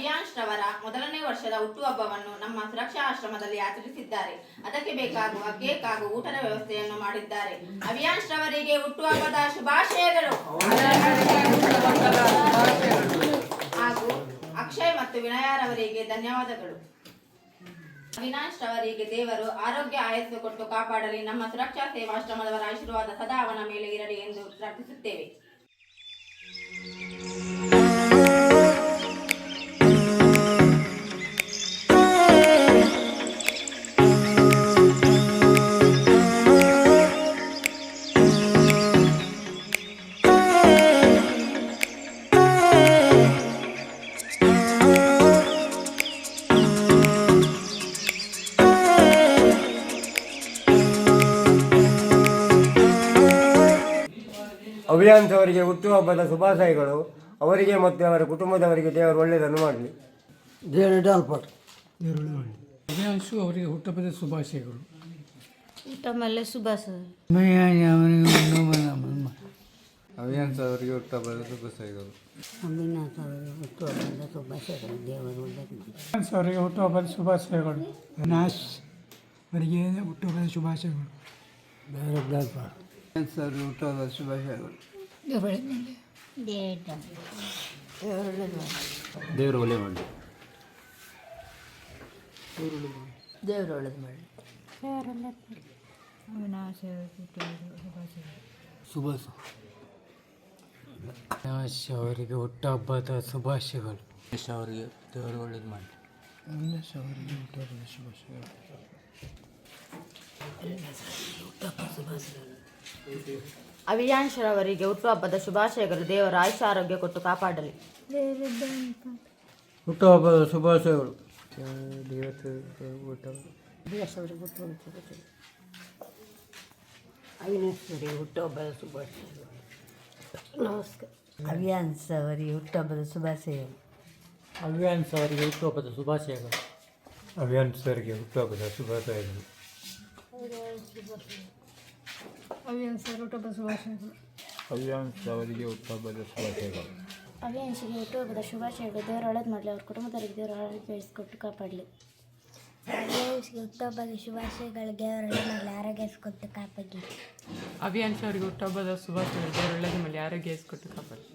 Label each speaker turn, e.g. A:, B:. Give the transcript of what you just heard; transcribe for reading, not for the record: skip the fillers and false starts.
A: ಅವಿಯಾನ್ಶ್ ರವರ ಮೊದಲನೇ ವರ್ಷದ ಹುಟ್ಟುಹಬ್ಬವನ್ನು ನಮ್ಮ ಸುರಕ್ಷಾ ಆಶ್ರಮದಲ್ಲಿ ಆಚರಿಸಿದ್ದಾರೆ. ಅದಕ್ಕೆ ಬೇಕಾಗುವ ಕೇಕ್ ಹಾಗೂ ಊಟದ ವ್ಯವಸ್ಥೆಯನ್ನು ಮಾಡಿದ್ದಾರೆ. ಅವಿಯಾನ್ಶ್ ರವರಿಗೆ ಹುಟ್ಟುಹಬ್ಬದ ಶುಭಾಶಯಗಳು ಹಾಗೂ ಅಕ್ಷಯ್ ಮತ್ತು ವಿನಯರವರಿಗೆ ಧನ್ಯವಾದಗಳು. ಅವಿನಾಶ್ ರವರಿಗೆ ದೇವರು ಆರೋಗ್ಯ ಆಯಸ್ಸು ಕೊಟ್ಟು ಕಾಪಾಡಲಿ. ನಮ್ಮ ಸುರಕ್ಷಾ ಸೇವಾಶ್ರಮದವರ ಆಶೀರ್ವಾದ ಸದಾ ಅವನ ಮೇಲೆ ಇರಲಿ ಎಂದು ಪ್ರಾರ್ಥಿಸುತ್ತೇವೆ.
B: ಅವಿಯಾನ್ಶ್ ಅವರಿಗೆ ಹುಟ್ಟುಹಬ್ಬದ ಶುಭಾಶಯಗಳು. ಅವರಿಗೆ ಮತ್ತು ಅವರ ಕುಟುಂಬದವರಿಗೆ ದೇವರು ಒಳ್ಳೆಯದನ್ನು ಮಾಡಲಿ.
C: ಅವಿಯಾನ್ಶು ಅವರಿಗೆ ಹುಟ್ಟುಹಬ್ಬದ ಶುಭಾಶಯಗಳು.
D: ಅವಿಯಾನ್ಶ್ ಅವರಿಗೆ ಹುಟ್ಟುಹಬ್ಬದ ಶುಭಾಶಯಗಳು.
C: ಅವಿಯಾನ್ಶ್ ಅವರಿಗೆ ಹುಟ್ಟುಹಬ್ಬದ ಶುಭಾಶಯಗಳು. ಅವಿನಾಶ್ ಅವರಿಗೆ ಹುಟ್ಟುಹಬ್ಬದ ಶುಭಾಶಯಗಳು.
D: ಅವಿಯಾನ್ಶ್ ಅವರಿಗೆ ಹುಟ್ಟುಹಬ್ಬದ ಶುಭಾಶಯಗಳು.
B: ದೇವರು ಒಳ್ಳೆ ಮಾಡಲಿ.
E: ದೇವರು ಒಳ್ಳೇದು ಮಾಡಲಿ.
C: ಅವಿನಾಶ್ ಅವರಿಗೆ ಹುಟ್ಟುಹಬ್ಬದ ಶುಭಾಶಯಗಳು.
D: ಅವರಿಗೆ ದೇವರು ಒಳ್ಳೇದು ಮಾಡಲಿ.
C: ಅವಿನಾಶ್ ಅವರಿಗೆ ಹುಟ್ಟುಹಬ್ಬದ ಶುಭಾಶಯಗಳು.
E: ಅವಿಯಾನ್ಶ್ ರವರಿಗೆ ಹುಟ್ಟುಹಬ್ಬದ ಶುಭಾಶಯಗಳು. ದೇವರ ಆಯುಷ್ಯ ಆರೋಗ್ಯ ಕೊಟ್ಟು ಕಾಪಾಡಲಿ.
B: ಹುಟ್ಟುಹಬ್ಬದ ಶುಭಾಶಯಗಳು.
E: ಅವಿನಾಶ್ ಅವರಿಗೆ ಹುಟ್ಟುಹಬ್ಬದ ಶುಭಾಶಯಗಳು. ನಮಸ್ಕಾರ. ಅವಿಯಾನ್ಶ್ ಅವರಿಗೆ ಹುಟ್ಟುಹಬ್ಬದ ಶುಭಾಶಯಗಳು.
C: ಅವಿಯಾನ್ಶ್ ಅವರಿಗೆ ಹುಟ್ಟುಹಬ್ಬದ ಶುಭಾಶಯಗಳು.
B: ಅವಿಯಾನ್ಶ್ ಅವರಿಗೆ ಹುಟ್ಟುಹಬ್ಬದ ಶುಭಾಶಯಗಳು.
C: ಅವಿಯಾನ್ಶ್ ಹುಟ್ಟುಹಬ್ಬದ ಶುಭಾಶಯಗಳು.
D: ಅವಿಯಾನ್ಶ್ ಅವರಿಗೆ ಹುಟ್ಟುಹಬ್ಬದ ಶುಭಾಶಯಗಳು.
F: ಅವಿಯಾನ್ಶಿಗೆ ಹುಟ್ಟುಹಬ್ಬದ ಶುಭಾಶಯಗಳು. ದೇವರು ಒಳ್ಳೇದು ಮಾಡಲಿ. ಅವ್ರ ಕುಟುಂಬದವರಿಗೆ ದೇವರು ಆರೋಗ್ಯ ಕೊಟ್ಟು ಕಾಪಾಡಲಿ.
G: ಅವಿಯಾನ್ಶಿಗೆ ಹುಟ್ಟುಹಬ್ಬದ ಶುಭಾಶಯಗಳು. ದೇವರು ಒಳ್ಳೇದು ಮಾಡಲಿ, ಆರೋಗ್ಯ ಕೊಟ್ಟು ಕಾಪಾಡಲಿ.
H: ಅವಿಯಾನ್ಶ್ ಅವರಿಗೆ ಹುಟ್ಟುಹಬ್ಬದ ಶುಭಾಶಯಗಳು. ದೇವರು ಒಳ್ಳೇದು ಮಾಡಲಿ, ಆರೋಗ್ಯ ಕೊಟ್ಟು ಕಾಪಾಡಲಿ.